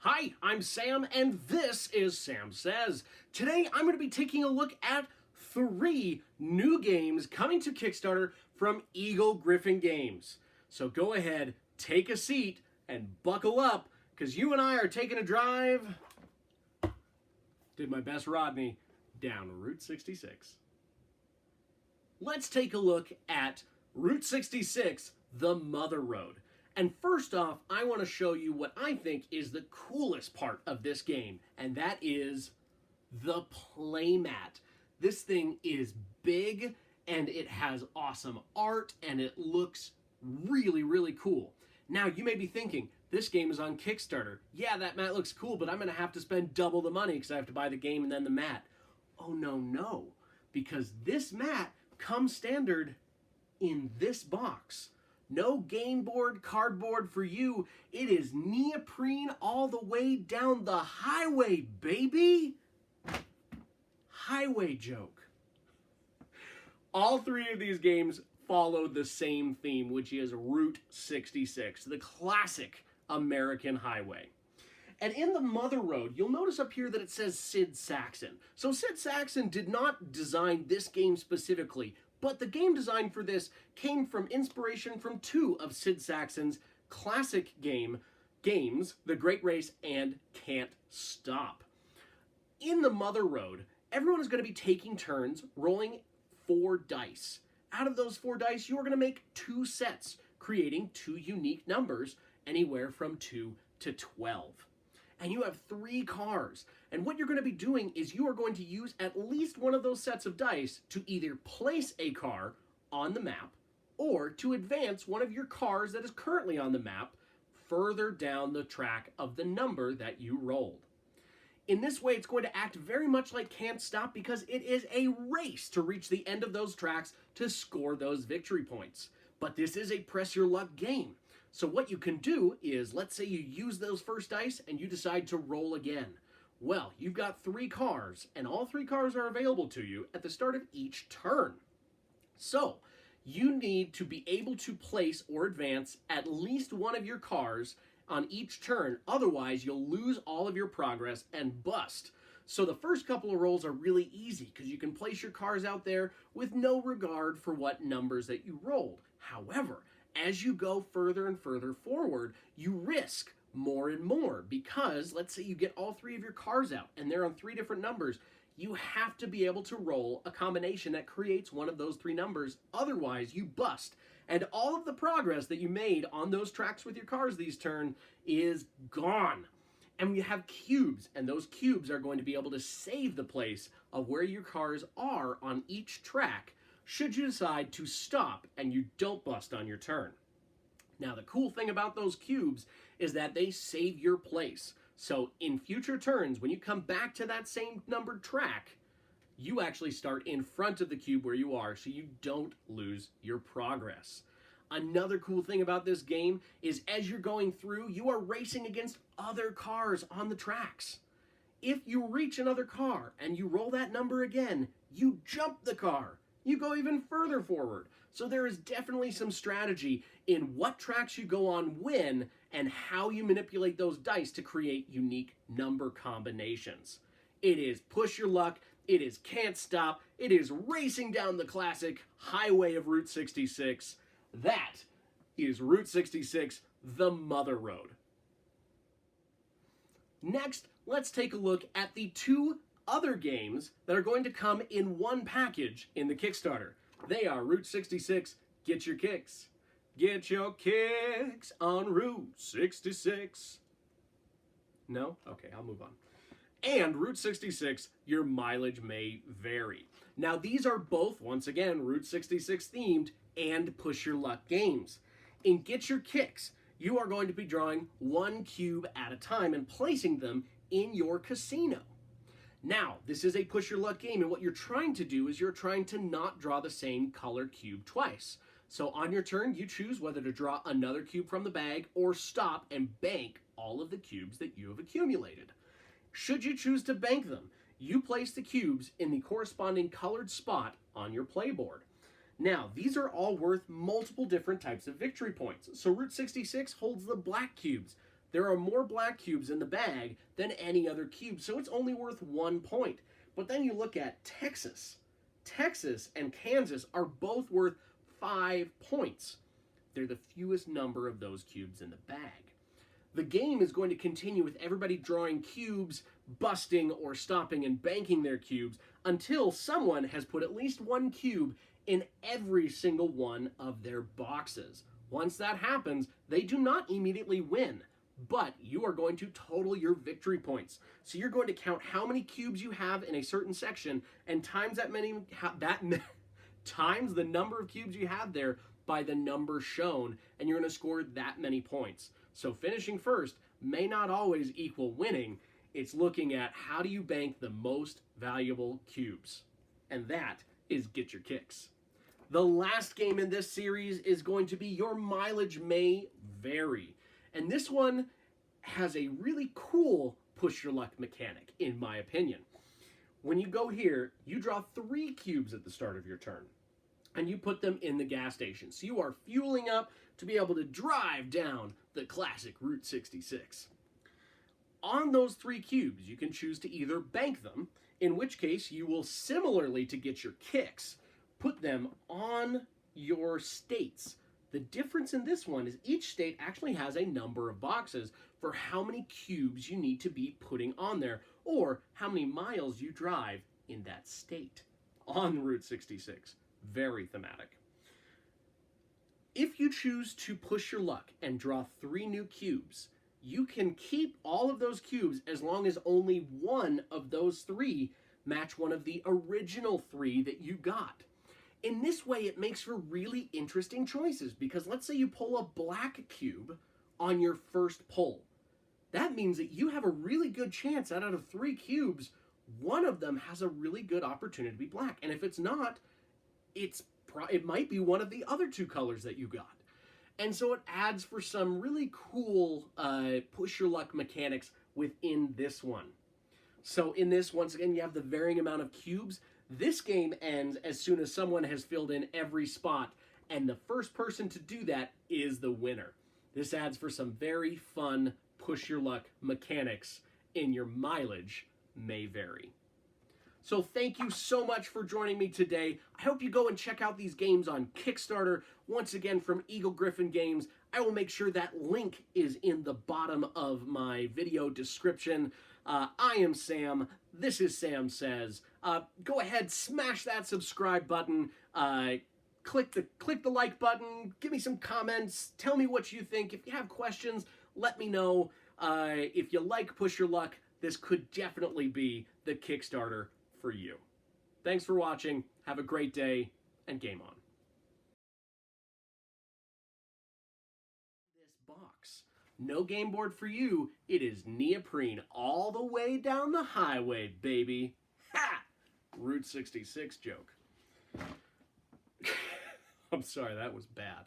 Hi, I'm Sam, and this is Sam Says. Today, I'm going to be taking a look at 3 new games coming to Kickstarter from Eagle Gryphon Games. So go ahead, take a seat, and buckle up, because you and I are taking a drive, did my best Rodney, down Route 66. Let's take a look at Route 66, the Mother Road. And first off, I want to show you what I think is the coolest part of this game, and that is the Playmat. This thing is big, and it has awesome art, and it looks really, really cool. Now, you may be thinking, this game is on Kickstarter. Yeah, that mat looks cool, but I'm going to have to spend double the money because I have to buy the game and then the mat. Oh, no, because this mat comes standard in this box. No game board, cardboard for you. It is neoprene all the way down the highway, baby. Highway joke. All 3 of these games follow the same theme, which is Route 66, the classic American highway. And in the Mother Road, you'll notice up here that it says Sid Sackson. So Sid Sackson did not design this game specifically, but the game design for this came from inspiration from 2 of Sid Sackson's classic games, The Great Race and Can't Stop. In the Mother Road, everyone is going to be taking turns rolling 4 dice. Out of those 4 dice, you are going to make 2 sets, creating 2 unique numbers, anywhere from 2 to 12. And you have 3 cars. And what you're going to be doing is you are going to use at least one of those sets of dice to either place a car on the map or to advance one of your cars that is currently on the map further down the track of the number that you rolled. In this way, it's going to act very much like Can't Stop because it is a race to reach the end of those tracks to score those victory points. But this is a press your luck game. So what you can do is, let's say you use those first dice and you decide to roll again. Well, you've got 3 cars, and all 3 cars are available to you at the start of each turn. So, you need to be able to place or advance at least one of your cars on each turn, otherwise you'll lose all of your progress and bust. So the first couple of rolls are really easy because you can place your cars out there with no regard for what numbers that you rolled. However, as you go further and further forward, you risk more and more because let's say you get all 3 of your cars out and they're on 3 different numbers. You have to be able to roll a combination that creates one of those 3 numbers. Otherwise, you bust. And all of the progress that you made on those tracks with your cars these turn is gone. And we have cubes, and those cubes are going to be able to save the place of where your cars are on each track should you decide to stop and you don't bust on your turn. Now, the cool thing about those cubes is that they save your place. So in future turns, when you come back to that same numbered track, you actually start in front of the cube where you are so you don't lose your progress. Another cool thing about this game is as you're going through, you are racing against other cars on the tracks. If you reach another car and you roll that number again, you jump the car. You go even further forward. So there is definitely some strategy in what tracks you go on when and how you manipulate those dice to create unique number combinations. It is push your luck. It is Can't Stop. It is racing down the classic highway of Route 66. That is Route 66, the Mother Road. Next, let's take a look at the 2 other games that are going to come in one package in the Kickstarter. They are Route 66, Get Your Kicks. Get your kicks on Route 66. No? Okay, I'll move on. And Route 66, Your Mileage May Vary. Now, these are both, once again, Route 66 themed and push your luck games. In Get Your Kicks, you are going to be drawing 1 cube at a time and placing them in your casino. Now, this is a push your luck game, and what you're trying to do is you're trying to not draw the same color cube twice. So on your turn, you choose whether to draw another cube from the bag or stop and bank all of the cubes that you have accumulated. Should you choose to bank them, you place the cubes in the corresponding colored spot on your playboard. Now, these are all worth multiple different types of victory points. So Route 66 holds the black cubes. there are more black cubes in the bag than any other cube, so it's only worth 1 point. But then you look at Texas. Texas and Kansas are both worth 5 points. They're the fewest number of those cubes in the bag. The game is going to continue with everybody drawing cubes, busting or stopping and banking their cubes until someone has put at least 1 cube in every single one of their boxes. Once that happens, they do not immediately win, but you are going to total your victory points. So you're going to count how many cubes you have in a certain section and times times the number of cubes you have there by the number shown, and you're going to score that many points. So finishing first may not always equal winning. It's looking at how do you bank the most valuable cubes. And that is Get Your Kicks. The last game in this series is going to be Your Mileage May Vary. And this one has a really cool push your luck mechanic, in my opinion. When you go here, you draw 3 cubes at the start of your turn, and you put them in the gas station. So you are fueling up to be able to drive down the classic Route 66. On those 3 cubes, you can choose to either bank them, in which case you will, similarly to Get Your Kicks, put them on your states. The difference in this one is each state actually has a number of boxes for how many cubes you need to be putting on there, or how many miles you drive in that state on Route 66. Very thematic. If you choose to push your luck and draw 3 new cubes, you can keep all of those cubes as long as only one of those 3 match one of the original 3 that you got. In this way, it makes for really interesting choices, because let's say you pull a black cube on your first pull. That means that you have a really good chance that out of 3 cubes, one of them has a really good opportunity to be black. And if it's not, it might be one of the other 2 colors that you got. And so it adds for some really cool push your luck mechanics within this one. So in this, once again, you have the varying amount of cubes. This game ends as soon as someone has filled in every spot, and the first person to do that is the winner. This adds for some very fun push your luck mechanics in Your Mileage May Vary. So thank you so much for joining me today. I hope you go and check out these games on Kickstarter. Once again, from Eagle Gryphon Games. I will make sure that link is in the bottom of my video description. I am Sam. This is Sam Says. Go ahead, smash that subscribe button. Click the like button. Give me some comments. Tell me what you think. If you have questions, let me know. If you like Push Your Luck, this could definitely be the Kickstarter for you. Thanks for watching. Have a great day, and game on. This box. No game board for you. It is neoprene all the way down the highway, baby. Ha! Route 66 joke. I'm sorry, that was bad.